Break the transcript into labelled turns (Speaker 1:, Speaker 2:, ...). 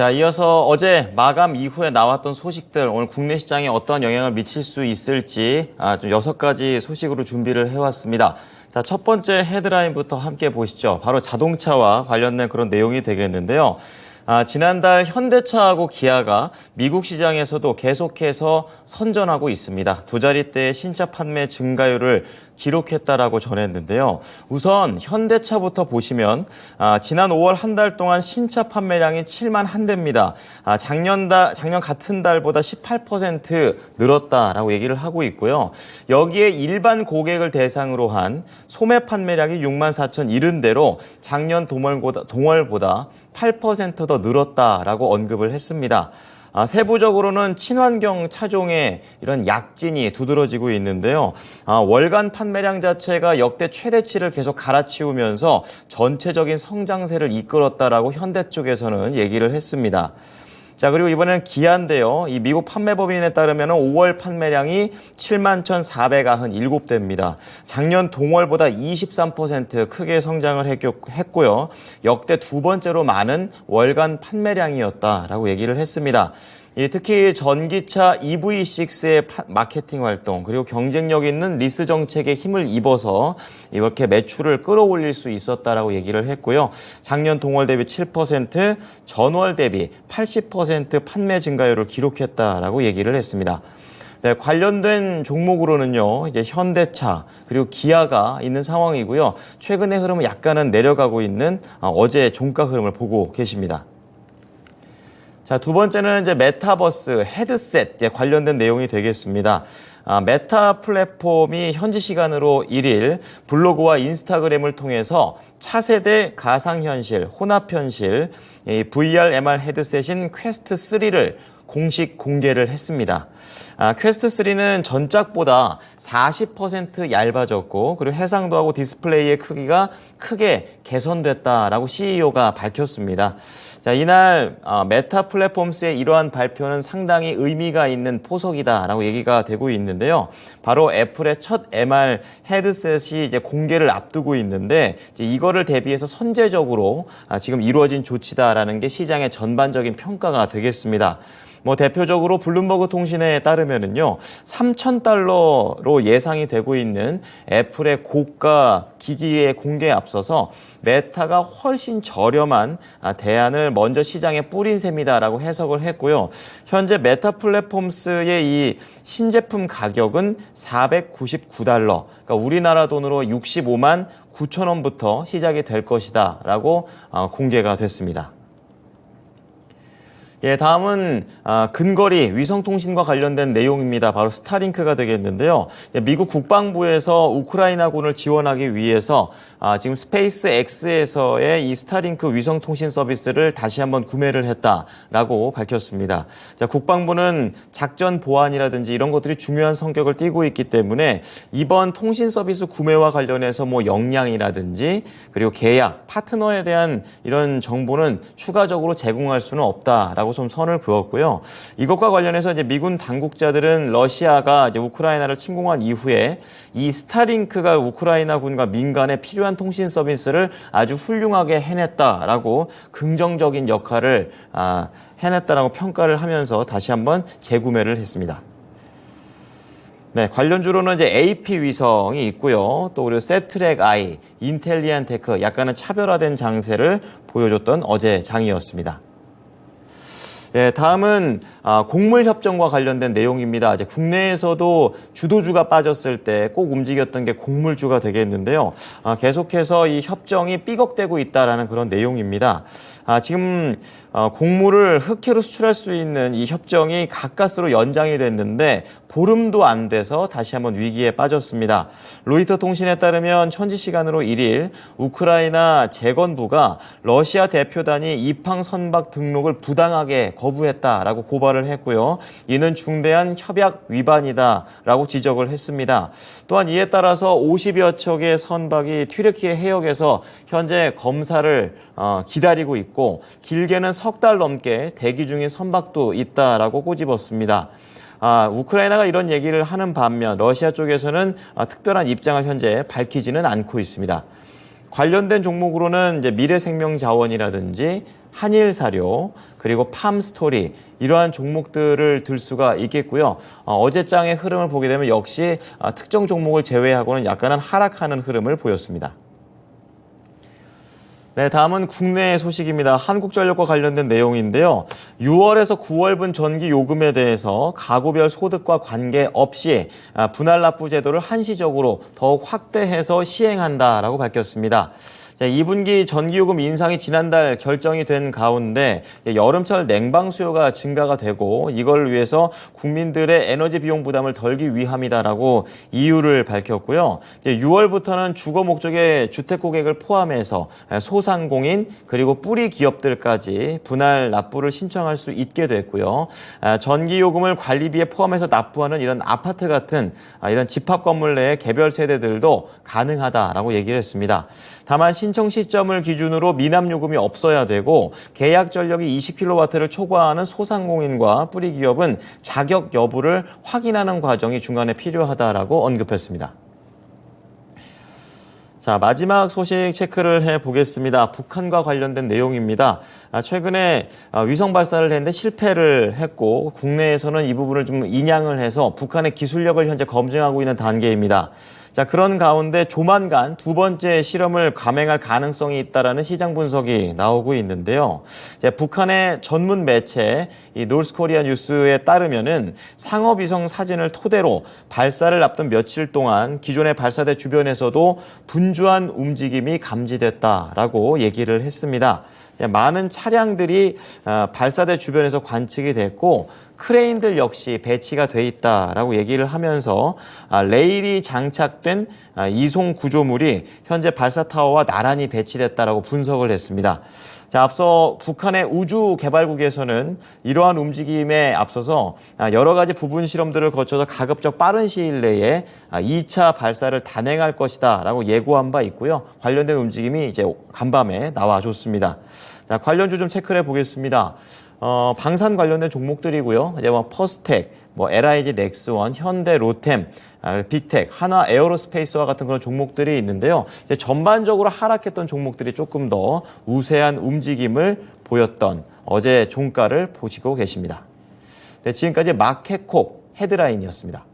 Speaker 1: 자, 이어서 어제 마감 이후에 나왔던 소식들, 오늘 국내 시장에 어떤 영향을 미칠 수 있을지 좀 6가지 소식으로 준비를 해왔습니다. 자, 첫 번째 헤드라인부터 함께 보시죠. 바로 자동차와 관련된 그런 내용이 되겠는데요. 지난달 현대차하고 기아가 미국 시장에서도 계속해서 선전하고 있습니다. 두 자릿대의 신차 판매 증가율을 기록했다라고 전했는데요. 우선 현대차부터 보시면 지난 5월 한 달 동안 신차 판매량이 7만 한 대입니다. 작년 같은 달보다 18% 늘었다라고 얘기를 하고 있고요. 여기에 일반 고객을 대상으로 한 소매 판매량이 6만 4,070대로 작년 동월보다 8% 더 늘었다라고 언급을 했습니다. 세부적으로는 친환경 차종의 이런 약진이 두드러지고 있는데요. 월간 판매량 자체가 역대 최대치를 계속 갈아치우면서 전체적인 성장세를 이끌었다라고 현대 쪽에서는 얘기를 했습니다. 자, 그리고 이번에는 기아인데요. 이 미국 판매법인에 따르면 5월 판매량이 7만 1,497대입니다. 작년 동월보다 23% 크게 성장을 했고요. 역대 두 번째로 많은 월간 판매량이었다라고 얘기를 했습니다. 특히 전기차 EV6의 마케팅 활동 그리고 경쟁력 있는 리스 정책에 힘을 입어서 이렇게 매출을 끌어올릴 수 있었다라고 얘기를 했고요. 작년 동월 대비 7%, 전월 대비 80% 판매 증가율을 기록했다라고 얘기를 했습니다. 네, 관련된 종목으로는요, 이제 현대차 그리고 기아가 있는 상황이고요. 최근의 흐름은 약간은 내려가고 있는 어제 종가 흐름을 보고 계십니다. 자, 두 번째는 이제 메타버스 헤드셋 관련된 내용이 되겠습니다. 메타 플랫폼이 현지 시간으로 1일 블로그와 인스타그램을 통해서 차세대 가상현실, 혼합현실, VR, MR 헤드셋인 퀘스트 3를 공식 공개를 했습니다. 퀘스트 3는 전작보다 40% 얇아졌고 그리고 해상도하고 디스플레이의 크기가 크게 개선됐다라고 CEO가 밝혔습니다. 자, 이날 메타 플랫폼스의 이러한 발표는 상당히 의미가 있는 포석이다라고 얘기가 되고 있는데요. 바로 애플의 첫 MR 헤드셋이 이제 공개를 앞두고 있는데 이제 이거를 대비해서 선제적으로 지금 이루어진 조치다라는 게 시장의 전반적인 평가가 되겠습니다. 대표적으로 블룸버그 통신에 따르면은요, $3,000로 예상이 되고 있는 애플의 고가 기기의 공개에 앞서서 메타가 훨씬 저렴한 대안을 먼저 시장에 뿌린 셈이다라고 해석을 했고요. 현재 메타 플랫폼스의 이 신제품 가격은 $499, 그러니까 우리나라 돈으로 65만 9천 원부터 시작이 될 것이다라고 공개가 됐습니다. 예, 다음은 근거리 위성통신과 관련된 내용입니다. 바로 스타링크가 되겠는데요. 미국 국방부에서 우크라이나군을 지원하기 위해서 지금 스페이스 X에서의 이 스타링크 위성통신 서비스를 다시 한번 구매를 했다라고 밝혔습니다. 자, 국방부는 작전 보안이라든지 이런 것들이 중요한 성격을 띠고 있기 때문에 이번 통신 서비스 구매와 관련해서 역량이라든지 그리고 계약, 파트너에 대한 이런 정보는 추가적으로 제공할 수는 없다라고 좀 선을 그었고요. 이것과 관련해서 이제 미군 당국자들은 러시아가 이제 우크라이나를 침공한 이후에 이 스타링크가 우크라이나군과 민간에 필요한 통신 서비스를 아주 훌륭하게 해냈다라고 긍정적인 역할을 해냈다라고 평가를 하면서 다시 한번 재구매를 했습니다. 네, 관련주로는 이제 AP 위성이 있고요. 또 그리고 세트랙 I, 인텔리안 테크 약간은 차별화된 장세를 보여줬던 어제 장이었습니다. 네, 다음은 곡물 협정과 관련된 내용입니다. 이제 국내에서도 주도주가 빠졌을 때 꼭 움직였던 게 곡물주가 되겠는데요. 계속해서 이 협정이 삐걱대고 있다라는 그런 내용입니다. 지금 곡물을 흑해로 수출할 수 있는 이 협정이 가까스로 연장이 됐는데 보름도 안 돼서 다시 한번 위기에 빠졌습니다. 로이터 통신에 따르면 현지 시간으로 1일 우크라이나 재건부가 러시아 대표단이 입항 선박 등록을 부당하게 거부했다라고 고발을 했고요. 이는 중대한 협약 위반이다라고 지적을 했습니다. 또한 이에 따라서 50여 척의 선박이 튀르키예 해역에서 현재 검사를 기다리고 있고 길게는 석 달 넘게 대기 중인 선박도 있다라고 꼬집었습니다. 우크라이나가 이런 얘기를 하는 반면 러시아 쪽에서는 특별한 입장을 현재 밝히지는 않고 있습니다. 관련된 종목으로는 이제 미래생명자원이라든지 한일사료, 그리고 팜스토리 이러한 종목들을 들 수가 있겠고요. 어제장의 흐름을 보게 되면 역시 특정 종목을 제외하고는 약간은 하락하는 흐름을 보였습니다. 네, 다음은 국내 소식입니다. 한국전력과 관련된 내용인데요. 6월에서 9월분 전기 요금에 대해서 가구별 소득과 관계없이 분할 납부 제도를 한시적으로 더욱 확대해서 시행한다라고 밝혔습니다. 2분기 전기요금 인상이 지난달 결정이 된 가운데 여름철 냉방 수요가 증가가 되고 이걸 위해서 국민들의 에너지 비용 부담을 덜기 위함이다라고 이유를 밝혔고요. 6월부터는 주거 목적의 주택 고객을 포함해서 소상공인 그리고 뿌리 기업들까지 분할 납부를 신청할 수 있게 됐고요. 전기요금을 관리비에 포함해서 납부하는 이런 아파트 같은 이런 집합 건물 내의 개별 세대들도 가능하다라고 얘기를 했습니다. 다만 신청 시점을 기준으로 미납요금이 없어야 되고 계약 전력이 20kW를 초과하는 소상공인과 뿌리 기업은 자격 여부를 확인하는 과정이 중간에 필요하다라고 언급했습니다. 자, 마지막 소식 체크를 해보겠습니다. 북한과 관련된 내용입니다. 최근에 위성 발사를 했는데 실패를 했고 국내에서는 이 부분을 좀 인양을 해서 북한의 기술력을 현재 검증하고 있는 단계입니다. 자, 그런 가운데 조만간 두 번째 실험을 감행할 가능성이 있다라는 시장 분석이 나오고 있는데요. 북한의 전문 매체 이 노스코리아 뉴스에 따르면은 상업위성 사진을 토대로 발사를 앞둔 며칠 동안 기존의 발사대 주변에서도 분주한 움직임이 감지됐다라고 얘기를 했습니다. 많은 차량들이 발사대 주변에서 관측이 됐고 크레인들 역시 배치가 돼 있다라고 얘기를 하면서 레일이 장착된 이송 구조물이 현재 발사 타워와 나란히 배치됐다라고 분석을 했습니다. 자, 앞서 북한의 우주개발국에서는 이러한 움직임에 앞서서 여러 가지 부분 실험들을 거쳐서 가급적 빠른 시일 내에 2차 발사를 단행할 것이다라고 예고한 바 있고요. 관련된 움직임이 이제 간밤에 나와줬습니다. 자, 관련주 좀 체크를 해보겠습니다. 방산 관련된 종목들이고요. 이제 퍼스텍, LIG 넥스원, 현대 로템, 빅텍, 한화 에어로스페이스와 같은 그런 종목들이 있는데요. 이제 전반적으로 하락했던 종목들이 조금 더 우세한 움직임을 보였던 어제 종가를 보시고 계십니다. 네, 지금까지 마켓콕 헤드라인이었습니다.